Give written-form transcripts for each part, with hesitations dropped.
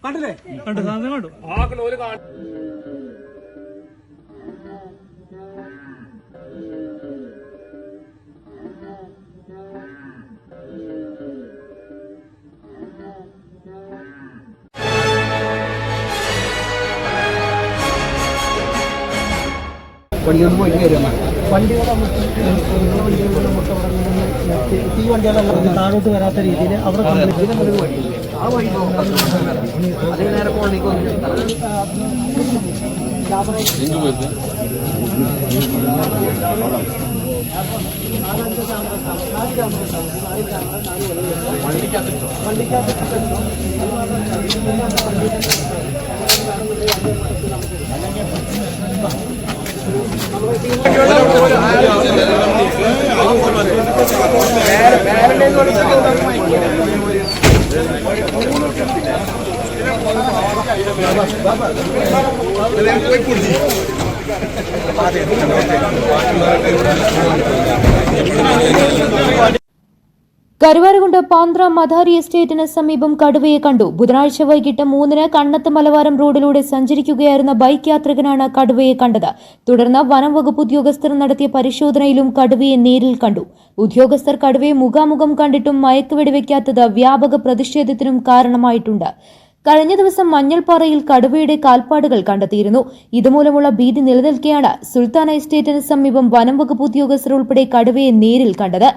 കണ്ടില്ലേ? കണ്ടു കണ്ടു. വണ്ടിയോട് പോയിട്ട് വരുന്ന ഈ വണ്ടികളെല്ലാം താഴോട്ട് വരാത്ത രീതിയിൽ അവിടെ ആ വഴി അതിന് നേരെ പോകേക്ക് കരുവാരകുണ്ട് പാന്ത്ര മധാരി എസ്റ്റേറ്റിന് സമീപം കടുവയെ കണ്ടു. ബുധനാഴ്ച വൈകിട്ട് 3-ന് കണ്ണത്ത് മലവാരം റോഡിലൂടെ സഞ്ചരിക്കുകയായിരുന്ന ബൈക്ക് യാത്രികനാണ് കടുവയെ കണ്ടത്. തുടർന്ന് വനം വകുപ്പ് ഉദ്യോഗസ്ഥർ നടത്തിയ പരിശോധനയിലും കടുവയെ നേരിൽ കണ്ടു. ഉദ്യോഗസ്ഥർ കടുവയെ മുഖാമുഖം കണ്ടിട്ടും മയക്കുവെടിവെക്കാത്തത് വ്യാപക പ്രതിഷേധത്തിനും കാരണമായിട്ടുണ്ട്. കഴിഞ്ഞ ദിവസം മഞ്ഞൾപ്പാറയിൽ കടുവയുടെ കാൽപ്പാടുകൾ കണ്ടെത്തിയിരുന്നു. ഇതുമൂലമുള്ള ഭീതി നിലനിൽക്കെയാണ് സുൽത്താന എസ്റ്റേറ്റിന് സമീപം വനം വകുപ്പ് ഉദ്യോഗസ്ഥർ ഉൾപ്പെടെ കടുവയെ നേരിൽ കണ്ടത്.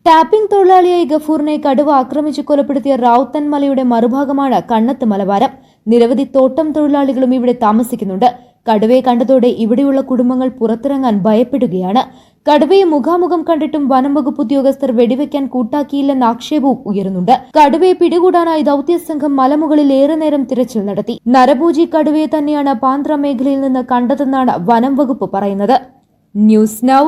ടാപ്പിംഗ് തൊഴിലാളിയായി ഗഫൂറിനെ കടുവ ആക്രമിച്ച് കൊലപ്പെടുത്തിയ റാവുത്തൻ മലയുടെ മറുഭാഗമാണ് കണ്ണത്ത് മലവാരം. നിരവധി തോട്ടം തൊഴിലാളികളും ഇവിടെ താമസിക്കുന്നുണ്ട്. കടുവയെ കണ്ടതോടെ ഇവിടെയുള്ള കുടുംബങ്ങൾ പുറത്തിറങ്ങാൻ ഭയപ്പെടുകയാണ്. കടുവയെ മുഖാമുഖം കണ്ടിട്ടും വനം വകുപ്പ് ഉദ്യോഗസ്ഥർ വെടിവെക്കാൻ കൂട്ടാക്കിയില്ലെന്ന ആക്ഷേപവും ഉയരുന്നുണ്ട്. കടുവയെ പിടികൂടാനായി ദൌത്യസംഘം മലമുകളിൽ ഏറെ നേരം തിരച്ചിൽ നടത്തി. നരഭോജി കടുവയെ തന്നെയാണ് പാന്ത്ര മേഖലയിൽ നിന്ന് കണ്ടതെന്നാണ് വനം വകുപ്പ് പറയുന്നത്. News now.